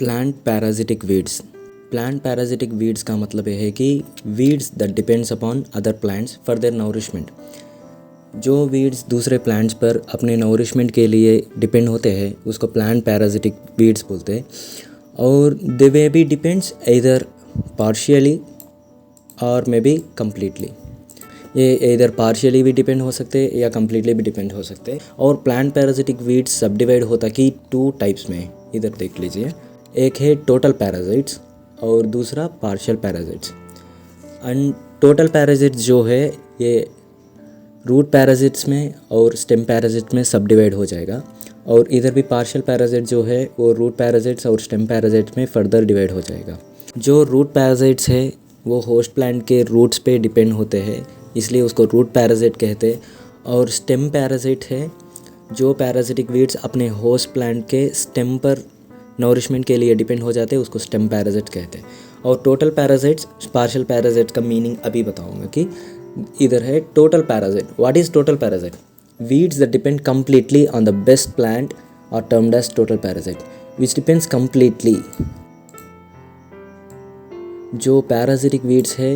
Plant parasitic weeds. Plant parasitic weeds का मतलब ये है कि weeds that depends upon other plants for their nourishment. जो वीड्स दूसरे प्लांट्स पर अपने नरिशमेंट के लिए डिपेंड होते हैं उसको प्लांट पैराजिटिक वीड्स बोलते हैं। और दे वे बी डिपेंड्स इधर पार्शियली और मे बी कम्प्लीटली। ये इधर पार्शियली भी डिपेंड हो सकते हैं या कम्प्लीटली भी डिपेंड हो सकते हैं। और प्लांट पैराजिटिक वीड्स सब डिवाइड होता कि 2 टाइप्स में। इधर देख लीजिए, एक है टोटल पैराजिट्स और दूसरा पार्शियल पैराजिट्स। एंड टोटल पैराजिट्स जो है ये रूट पैराजिट्स में और स्टेम पैराजिट्स में सब डिवाइड हो जाएगा। और इधर भी पार्शियल पैराजिट जो है वो रूट पैराजिट्स और स्टेम पैराजिट्स में फर्दर डिवाइड हो जाएगा। जो रूट पैराजिट्स है वो होस्ट प्लांट के रूट्स पे डिपेंड होते हैं, इसलिए उसको रूट पैराजिट कहते हैं। और स्टेम पैराजिट है जो पैराजिटिक वीड्स अपने होस्ट प्लांट के स्टेम पर नरिशमेंट के लिए डिपेंड हो जाते हैं, उसको स्टेम पैराजिट कहते हैं। और टोटल पैराजिट्स पार्शियल पैराजिट का मीनिंग अभी बताऊंगा कि इधर है total parasite. What is total parasite? Weeds that depend completely on the best plant are termed as total parasite which depends completely. जो पैराजिटिक वीड्स है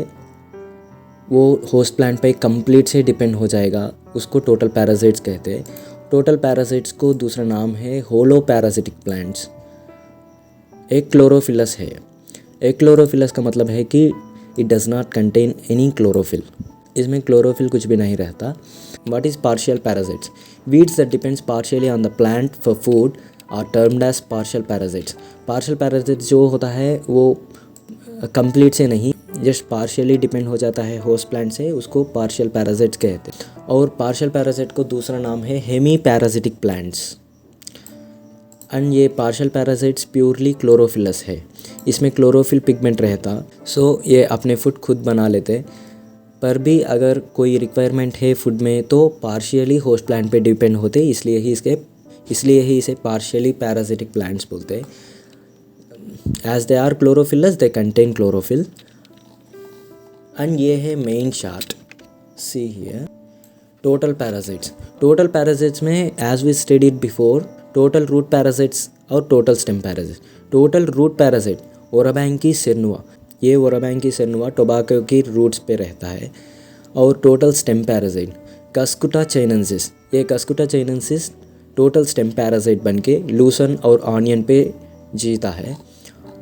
वो होस्ट प्लांट पे कंप्लीट से डिपेंड हो जाएगा, उसको टोटल पैराजिट्स कहते हैं। टोटल पैराजिट्स को दूसरा नाम है होलो पैराजिटिक प्लांट्स। एक क्लोरोफिलस है। एक क्लोरोफिलस का मतलब है कि it does not contain any chlorophyll, इसमें क्लोरोफिल कुछ भी नहीं रहता। What is partial parasites? Weeds that depends partially on the plant for food are termed as partial parasites. Partial parasites जो होता है वो कंप्लीट से नहीं, जस्ट पार्शियली डिपेंड हो जाता है होस्ट प्लांट से, उसको पार्शियल पैराजिट्स कहते हैं। और पार्शियल पैराजिट को दूसरा नाम है हेमी पैराजिटिक प्लांट्स। एंड ये पार्शियल पैराजिट्स प्योरली क्लोरोफिलस है, इसमें क्लोरोफिल पिगमेंट रहता, सो ये अपने फूड खुद बना लेते। पर भी अगर कोई रिक्वायरमेंट है फूड में तो पार्शियली होस्ट प्लांट पे डिपेंड होते, इसलिए ही इसे पार्शियली पैराजिटिक प्लांट्स बोलते हैं। As they are chlorophyllous they contain chlorophyll. And ये है main chart, see here total parasites. Total parasites में as we studied before total root parasites और total stem parasite. Total root parasite orobanche cernua, ये orobanche सिरनुआ tobacco की roots पे रहता है। और total stem parasite cuscuta chinensis, ये cuscuta chinensis total stem parasite बनके लूसन और ऑनियन पे जीता है।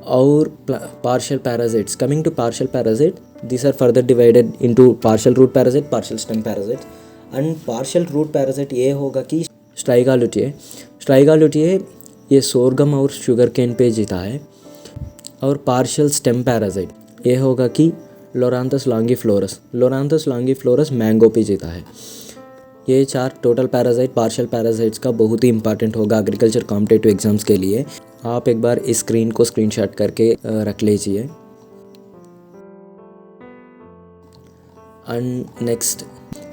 और partial parasites, coming to partial parasite, these are further divided into partial root parasite, partial stem parasite। and partial root parasite ये होगा कि स्ट्राइगा लुटिए ये सोरगम और शुगर केन पे जीता है। और पार्शियल स्टेम पैराजिट ये होगा कि लोरांथस लॉन्गिफ्लोरस मैंगो पे जीता है। ये 4 टोटल पैरासाइट पार्शियल पैरासाइट्स का बहुत ही इंपॉर्टेंट होगा एग्रीकल्चर कॉम्पिटिटिव एग्जाम्स के लिए। आप एक बार इस स्क्रीन को स्क्रीनशॉट करके रख लीजिए। And next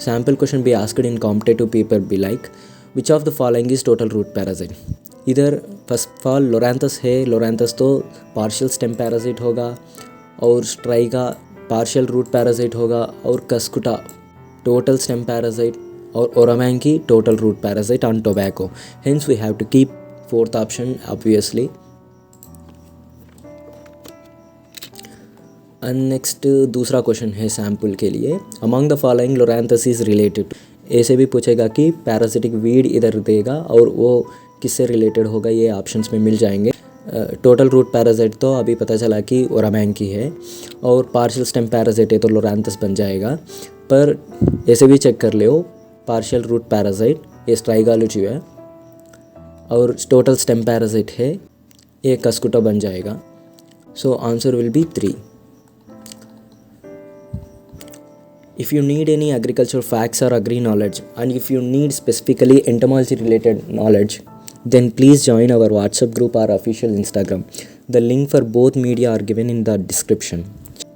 sample question be asked in competitive paper be like which of the following is total root parasite? इधर फर्स्ट ऑफ ऑल लोरांथस है, लोरांथस तो पार्शियल स्टेम पैरासाइट होगा और स्ट्राइगा पार्शियल रूट पैरासाइट होगा और कस्कुटा टोटल स्टेम पैरासाइट और orobanche total root parasite on tobacco. Hence we have to keep fourth option obviously। And next दूसरा question है sample के लिए, among the following loranthus is related. ऐसे भी पूछेगा कि पैरासिटिक वीड इधर देगा और वो किससे रिलेटेड होगा, ये ऑप्शंस में मिल जाएंगे। टोटल रूट पैरासाइट तो अभी पता चला कि ओरामैंकी है और पार्शियल स्टेम पैरासाइट है तो लोरांथस बन जाएगा। पर ऐसे भी चेक कर लो, पार्शियल रूट पैरासाइट ये स्ट्राइगा लुटिया है और टोटल स्टेम पैरासाइट है ये कस्कुटा बन जाएगा। So answer will be 3। If you need any agricultural facts or agri knowledge and if you need specifically entomology related knowledge, then please join our WhatsApp group or official Instagram. The link for both media are given in the description.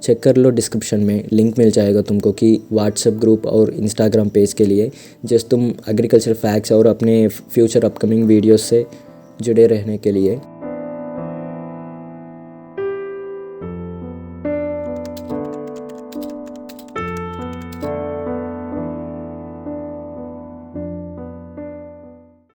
Check कर लो, description में link मिल जाएगा तुमको कि WhatsApp group और Instagram page के लिए, just तुम एग्रीकल्चर फैक्ट्स और अपने फ्यूचर अपकमिंग वीडियोस से जुड़े रहने के लिए।